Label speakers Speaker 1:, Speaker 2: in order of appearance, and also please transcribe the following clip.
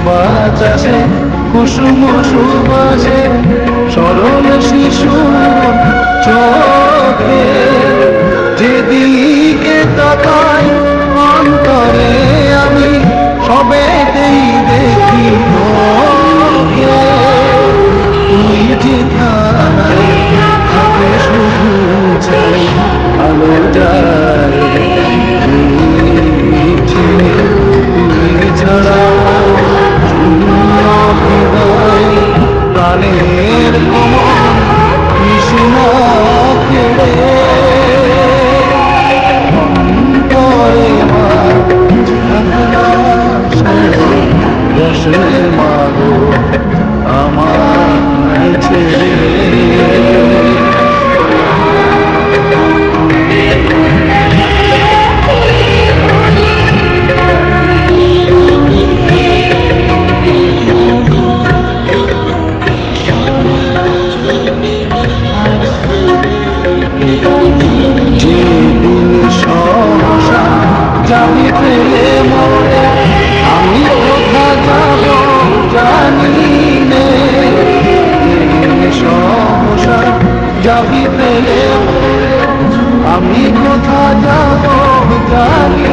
Speaker 1: বাতাসে কুসুম সুবাসে সরল শিশু চোখে যেদিকে তাকাই অন্তরে আমি সবেতেই দেখি তোকে। তুই যেখানে থাকে শুধু চাই আলো যায় তুই ছাড়া প্রাণের কমন কৃষ্ণা কেড়ে অন্তরে মা রসের মাগো আমার ছেড়ে। যেদিন সহসা যাবি ফেলে মরে আমি কোথা যাব জানি নে। যেদিন সহসা যাবি ফেলে মরে আমি কোথা যাব জানি।